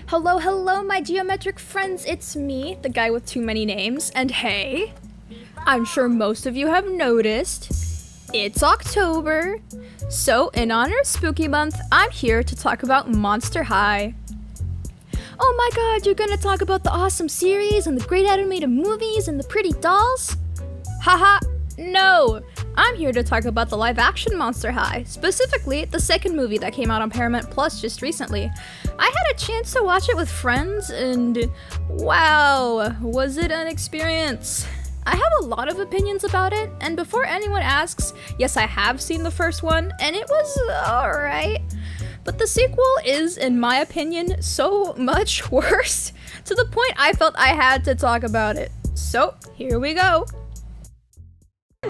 Hello, hello, my geometric friends, it's me, the guy with too many names, and hey, I'm sure most of you have noticed, it's October. So, in honor of Spooky Month, I'm here to talk about Monster High. Oh my god, you're gonna talk about the awesome series and the great animated movies and the pretty dolls? Haha, no! I'm here to talk about the live-action Monster High, specifically the second movie that came out on Paramount Plus just recently. I had a chance to watch it with friends, and wow, was it an experience. I have a lot of opinions about it, and before anyone asks, yes, I have seen the first one, and it was alright. But the sequel is, in my opinion, so much worse, to the point I felt I had to talk about it. So, here we go. At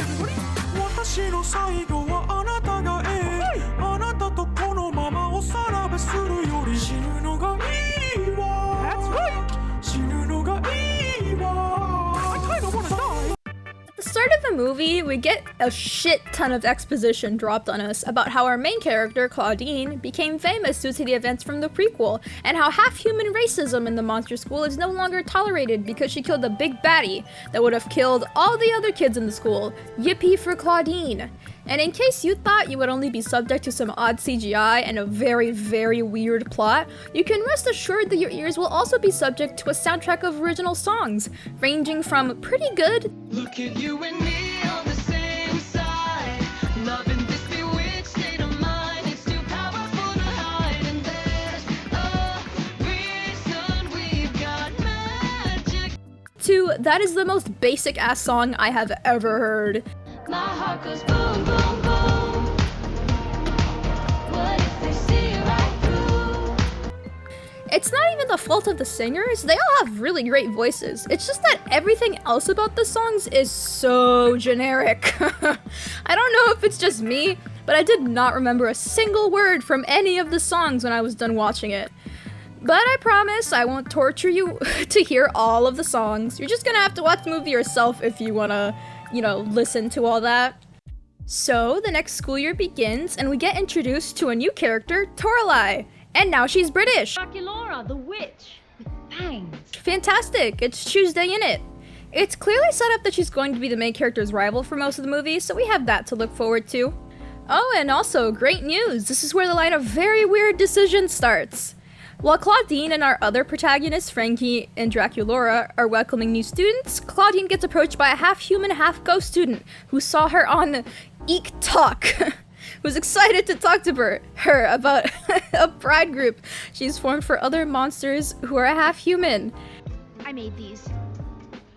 the start of the movie, we get a shit ton of exposition dropped on us about how our main character, Claudine, became famous due to the events from the prequel, and how half-human racism in the monster school is no longer tolerated because she killed a big baddie that would have killed all the other kids in the school. Yippee for Claudine! And in case you thought you would only be subject to some odd CGI and a very, very weird plot, you can rest assured that your ears will also be subject to a soundtrack of original songs, ranging from pretty good, look at you and me on the same side, loving this bewitched state of mind, it's too powerful to hide, and there's a reason we've got magic, to that is the most basic ass song I have ever heard. my heart goes boom, boom, boom, what if they see right through? It's not even the fault of the singers, they all have really great voices. It's just that everything else about the songs is so generic. I don't know if it's just me, but I did not remember a single word from any of the songs when I was done watching it. But I promise I won't torture you to hear all of the songs. You're just gonna have to watch the movie yourself if you wanna, listen to all that. So, the next school year begins, and we get introduced to a new character, Toralei. And now she's British. Draculaura, the witch, with fangs. Fantastic, it's Tuesday in it. It's clearly set up that she's going to be the main character's rival for most of the movie, so we have that to look forward to. Oh, and also, great news! This is where the line of very weird decisions starts. While Claudine and our other protagonists, Frankie and Draculaura, are welcoming new students, Claudine gets approached by a half-human, half-ghost student who saw her on Eek Talk. Who's excited to talk to her about a pride group she's formed for other monsters who are half-human. I made these.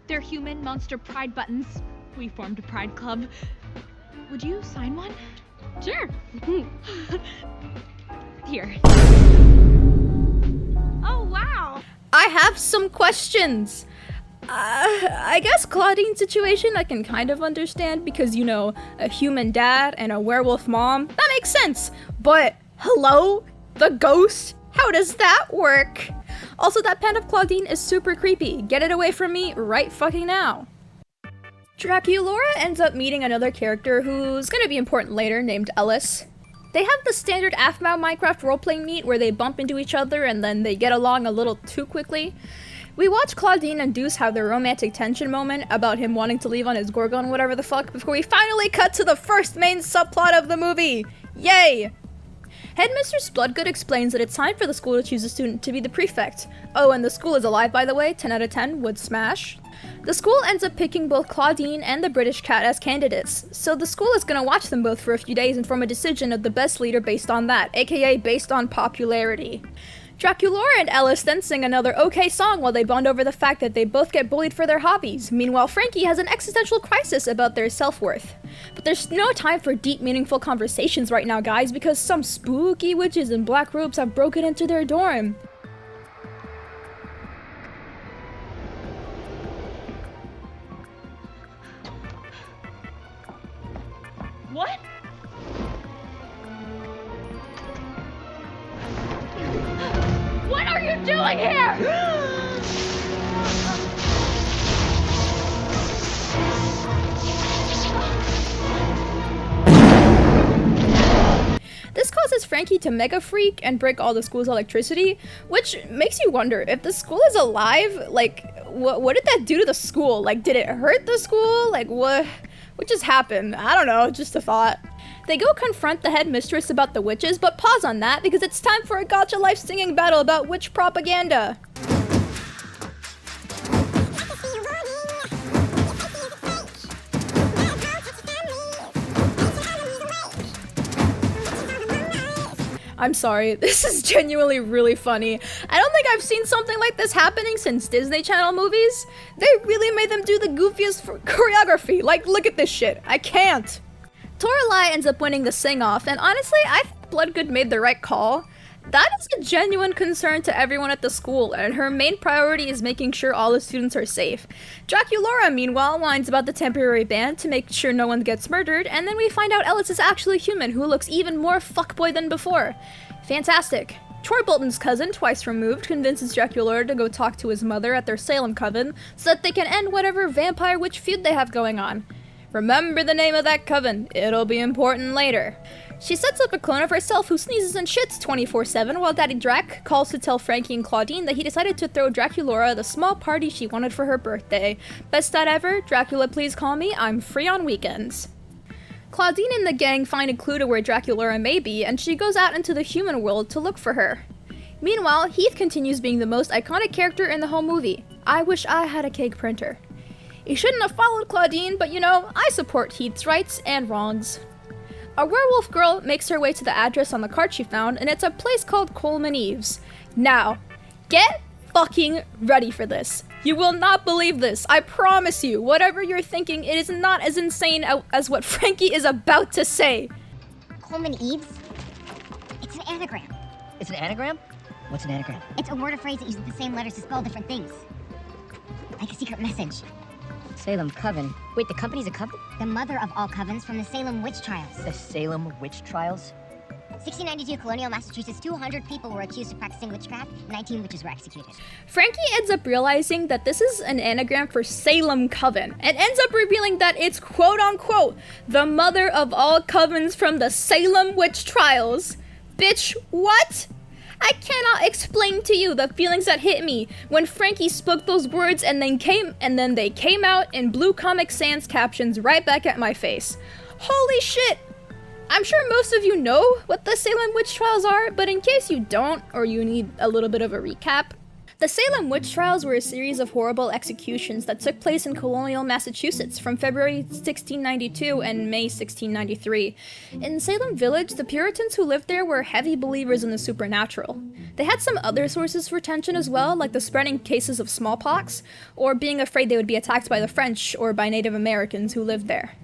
They're human monster pride buttons. We formed a pride club. Would you sign one? Sure. Here. Oh, wow. I have some questions. I guess Claudine's situation I can kind of understand because, a human dad and a werewolf mom, that makes sense. But, hello? The ghost? How does that work? Also, that pen of Claudine is super creepy. Get it away from me right fucking now. Draculaura ends up meeting another character who's gonna be important later, named Ellis. They have the standard AFMAO Minecraft roleplay meet where they bump into each other and then they get along a little too quickly. We watch Claudine and Deuce have their romantic tension moment about him wanting to leave on his Gorgon whatever the fuck before we finally cut to the first main subplot of the movie! Yay! Headmistress Bloodgood explains that it's time for the school to choose a student to be the prefect. Oh, and the school is alive, by the way, 10 out of 10 would smash. The school ends up picking both Claudine and the British cat as candidates, so the school is gonna watch them both for a few days and form a decision of the best leader based on that, aka based on popularity. Draculaura and Ellis then sing another okay song while they bond over the fact that they both get bullied for their hobbies. Meanwhile, Frankie has an existential crisis about their self-worth. But there's no time for deep, meaningful conversations right now, guys, because some spooky witches in black robes have broken into their dorm. What? What are you doing here? This causes Frankie to mega freak and break all the school's electricity, which makes you wonder if the school is alive, like, what did that do to the school? Like, did it hurt the school? Like, what just happened? I don't know, just a thought. They go confront the headmistress about the witches, but pause on that because it's time for a Gotcha Life singing battle about witch propaganda. I'm sorry, this is genuinely really funny. I don't think I've seen something like this happening since Disney Channel movies. They really made them do the goofiest choreography. Like, look at this shit. I can't. Toralei ends up winning the sing-off, and honestly, I think Bloodgood made the right call. That is a genuine concern to everyone at the school, and her main priority is making sure all the students are safe. Draculaura, meanwhile, whines about the temporary ban to make sure no one gets murdered, and then we find out Ellis is actually human, who looks even more fuckboy than before. Fantastic. Troy Bolton's cousin, twice removed, convinces Draculaura to go talk to his mother at their Salem coven so that they can end whatever vampire witch feud they have going on. Remember the name of that coven, it'll be important later. She sets up a clone of herself who sneezes and shits 24/7 while Daddy Drac calls to tell Frankie and Claudine that he decided to throw Draculaura the small party she wanted for her birthday. Best dad ever, Dracula please call me, I'm free on weekends. Claudine and the gang find a clue to where Draculaura may be, and she goes out into the human world to look for her. Meanwhile, Heath continues being the most iconic character in the whole movie. I wish I had a cake printer. He shouldn't have followed Claudine, but you know, I support Heath's rights and wrongs. A werewolf girl makes her way to the address on the card she found, and it's a place called Coleman Eves. Now, get fucking ready for this. You will not believe this. I promise you, whatever you're thinking, it is not as insane as what Frankie is about to say. Coleman Eves? It's an anagram. It's an anagram? What's an anagram? It's a word or phrase that uses the same letters to spell different things. Like a secret message. Salem Coven. Wait, the company's a coven? The mother of all covens from the Salem witch trials. The Salem witch trials? 1692 colonial Massachusetts, 200 people were accused of practicing witchcraft, 19 witches were executed. Frankie ends up realizing that this is an anagram for Salem Coven, and ends up revealing that it's quote-unquote the mother of all covens from the Salem witch trials. Bitch, what? I cannot explain to you the feelings that hit me when Frankie spoke those words and then they came out in blue Comic Sans captions right back at my face. Holy shit! I'm sure most of you know what the Salem witch trials are, but in case you don't, or you need a little bit of a recap, the Salem witch trials were a series of horrible executions that took place in colonial Massachusetts from February 1692 and May 1693. In Salem Village, the Puritans who lived there were heavy believers in the supernatural. They had some other sources for tension as well, like the spreading cases of smallpox, or being afraid they would be attacked by the French or by Native Americans who lived there.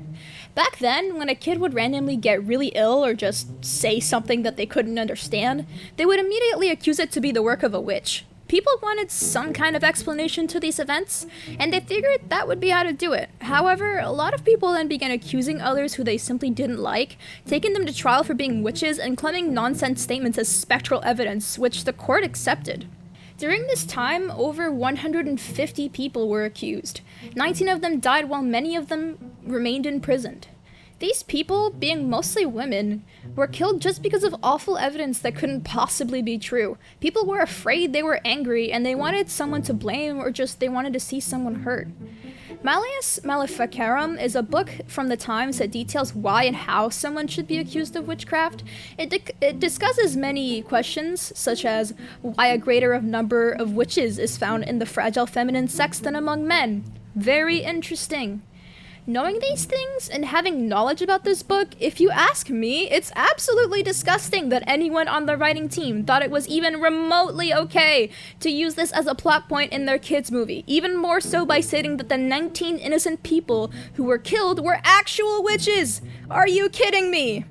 Back then, when a kid would randomly get really ill or just say something that they couldn't understand, they would immediately accuse it to be the work of a witch. People wanted some kind of explanation to these events, and they figured that would be how to do it. However, a lot of people then began accusing others who they simply didn't like, taking them to trial for being witches, and claiming nonsense statements as spectral evidence, which the court accepted. During this time, over 150 people were accused. 19 of them died while many of them remained imprisoned. These people, being mostly women, were killed just because of awful evidence that couldn't possibly be true. People were afraid, they were angry, and they wanted someone to blame, or just they wanted to see someone hurt. Malleus Maleficarum is a book from the times that details why and how someone should be accused of witchcraft. It discusses many questions, such as why a greater number of witches is found in the fragile feminine sex than among men. Very interesting. Knowing these things and having knowledge about this book, if you ask me, it's absolutely disgusting that anyone on the writing team thought it was even remotely okay to use this as a plot point in their kids' movie, even more so by stating that the 19 innocent people who were killed were actual witches! Are you kidding me?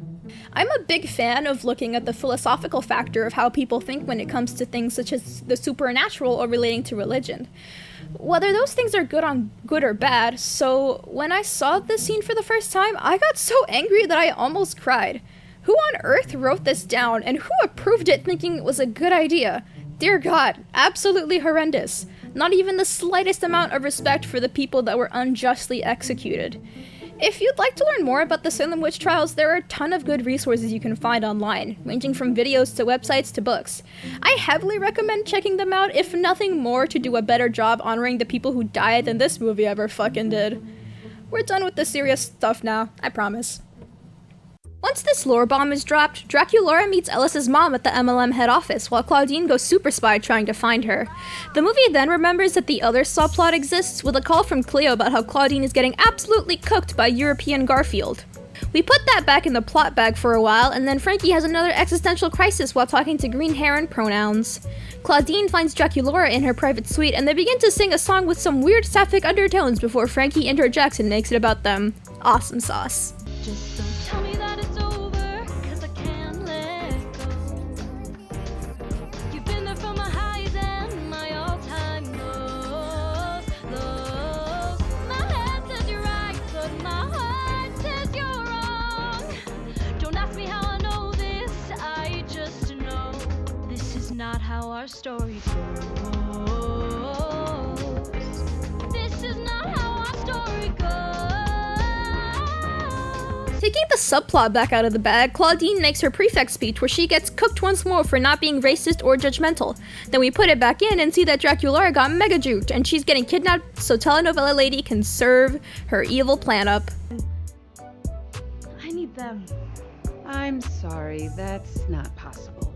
I'm a big fan of looking at the philosophical factor of how people think when it comes to things such as the supernatural or relating to religion. Whether those things are good or bad, so when I saw this scene for the first time, I got so angry that I almost cried. Who on earth wrote this down, and who approved it thinking it was a good idea? Dear God, absolutely horrendous. Not even the slightest amount of respect for the people that were unjustly executed. If you'd like to learn more about the Salem witch trials, there are a ton of good resources you can find online, ranging from videos to websites to books. I heavily recommend checking them out, if nothing more to do a better job honoring the people who died than this movie ever fucking did. We're done with the serious stuff now, I promise. Once this lore bomb is dropped, Draculaura meets Ellis's mom at the MLM head office while Claudine goes super spy trying to find her. The movie then remembers that the other subplot exists with a call from Cleo about how Claudine is getting absolutely cooked by European Garfield. We put that back in the plot bag for a while, and then Frankie has another existential crisis while talking to Green Heron pronouns. Claudine finds Draculaura in her private suite, and they begin to sing a song with some weird sapphic undertones before Frankie interjects and makes it about them. Awesome sauce. Just don't tell me that it's over, 'cause I can't let go. You've been there for my highs and my all-time lows. My head says you're right, but my heart says you're wrong. Don't ask me how I know this, I just know this is not how our story goes. This is not how our story goes. Taking the subplot back out of the bag, Claudine makes her prefect speech where she gets cooked once more for not being racist or judgmental. Then we put it back in and see that Draculaura got mega juked and she's getting kidnapped so telenovela lady can serve her evil plan up. I need them. I'm sorry, that's not possible.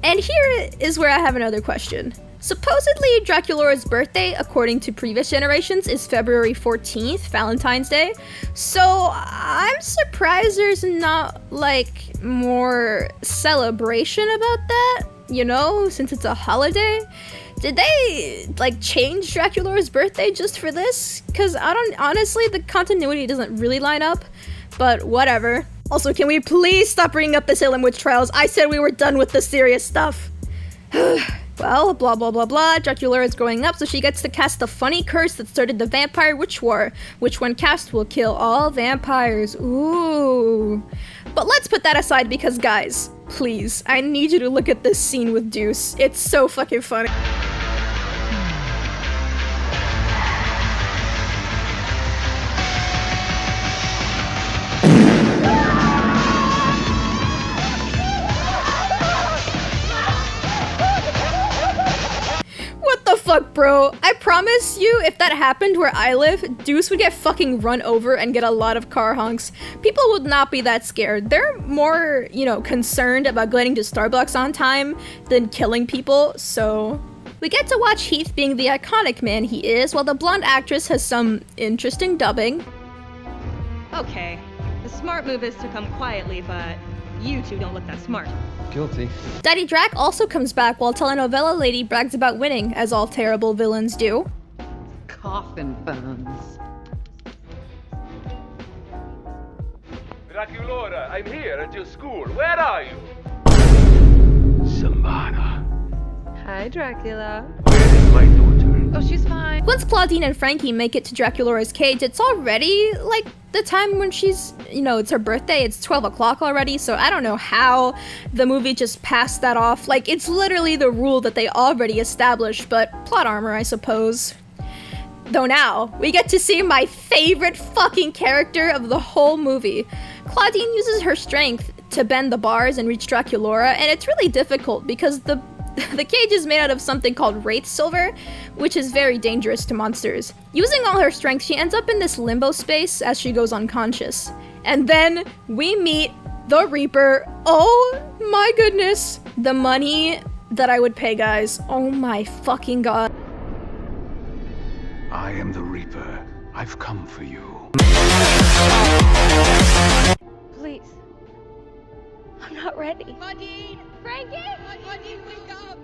And here is where I have another question. Supposedly, Draculaura's birthday, according to previous generations, is February 14th, Valentine's Day. So I'm surprised there's not, like, more celebration about that, you know, since it's a holiday. Did they, like, change Draculaura's birthday just for this? Because honestly, the continuity doesn't really line up, but whatever. Also, can we please stop bringing up the Salem witch trials? I said we were done with the serious stuff. Well, blah blah blah blah, Draculaura is growing up so she gets to cast the funny curse that started the Vampire Witch War, which when cast will kill all vampires. Ooh. But let's put that aside because guys, please, I need you to look at this scene with Deuce. It's so fucking funny. Fuck, bro. I promise you, if that happened where I live, Deuce would get fucking run over and get a lot of car honks. People would not be that scared. They're more, you know, concerned about getting to Starbucks on time than killing people, so... We get to watch Heath being the iconic man he is, while the blonde actress has some interesting dubbing. Okay, the smart move is to come quietly, but you two don't look that smart. Guilty. Daddy Drac also comes back while telenovela lady brags about winning, as all terrible villains do. Coffin bones. Draculaura, I'm here at your school. Where are you? Samana. Hi, Dracula. Where is my daughter? Oh, she's fine. Once Claudine and Frankie make it to Draculaura's cage, it's already, like, the time when she's, you know, it's her birthday, it's 12 o'clock already, so I don't know how the movie just passed that off. Like, it's literally the rule that they already established, but plot armor, I suppose. Though now, we get to see my favorite fucking character of the whole movie. Claudine uses her strength to bend the bars and reach Draculaura, and it's really difficult because the cage is made out of something called wraith silver, which is very dangerous to monsters. Using all her strength, she ends up in this limbo space as she goes unconscious. And then we meet the Reaper. Oh my goodness. The money that I would pay, guys. Oh my fucking god. I am the Reaper. I've come for you. Please. I'm not ready. Claudine! Frankie! Claudine, wake up!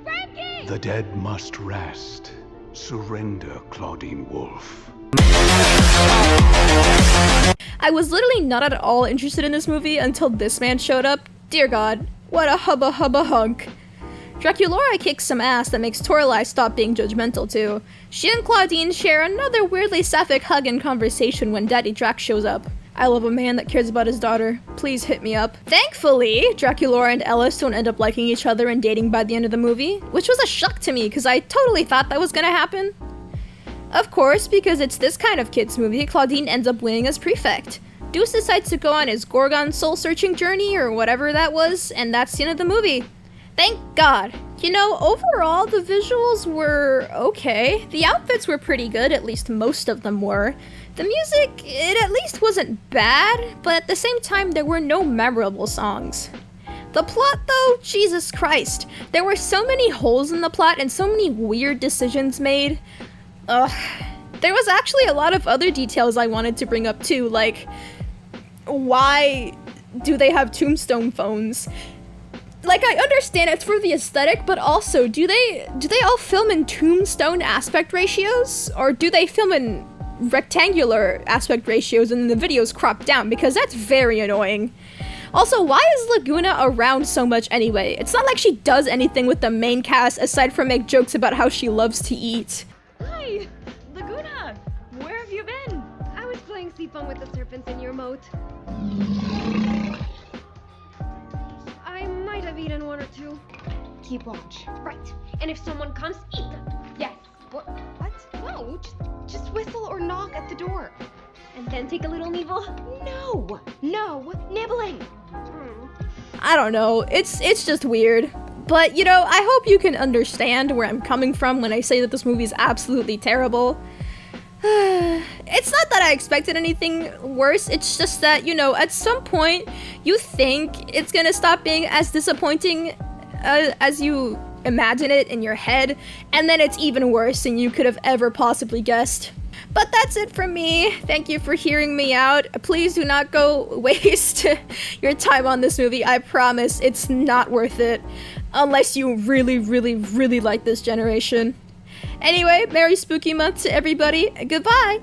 Frankie! The dead must rest. Surrender, Claudine Wolf. I was literally not at all interested in this movie until this man showed up. Dear God, what a hubba hubba hunk. Draculaura kicks some ass that makes Toralei stop being judgmental too. She and Claudine share another weirdly sapphic hug and conversation when Daddy Drac shows up. I love a man that cares about his daughter. Please hit me up. Thankfully, Draculaura and Ellis don't end up liking each other and dating by the end of the movie, which was a shock to me because I totally thought that was gonna happen. Of course, because it's this kind of kids movie, Claudine ends up winning as prefect. Deuce decides to go on his Gorgon soul-searching journey, or whatever that was, and that's the end of the movie. Thank God. You know, overall, the visuals were okay. The outfits were pretty good, at least most of them were. The music, it at least wasn't bad, but at the same time, there were no memorable songs. The plot, though, Jesus Christ. There were so many holes in the plot and so many weird decisions made. Ugh. There was actually a lot of other details I wanted to bring up too, like, why do they have tombstone phones? Like, I understand it's for the aesthetic, but also, do they all film in tombstone aspect ratios? Or do they film in rectangular aspect ratios and then the video's cropped down? Because that's very annoying. Also, why is Laguna around so much anyway? It's not like she does anything with the main cast aside from make jokes about how she loves to eat. Hi! Laguna! Where have you been? I was playing Seafoam with the serpents in your moat. I might have eaten one or two. Keep watch. Right. And if someone comes, eat them. Yes. What? No. Just whistle or knock at the door. And then take a little nibble. No. Nibbling. I don't know, it's just weird. But, you know, I hope you can understand where I'm coming from when I say that this movie is absolutely terrible. It's not that I expected anything worse, it's just that, you know, at some point, you think it's gonna stop being as disappointing as you imagine it in your head, and then it's even worse than you could have ever possibly guessed. But that's it from me. Thank you for hearing me out. Please do not go waste your time on this movie. I promise it's not worth it. Unless you really, really, really like this generation. Anyway, Merry Spooky Month to everybody. Goodbye!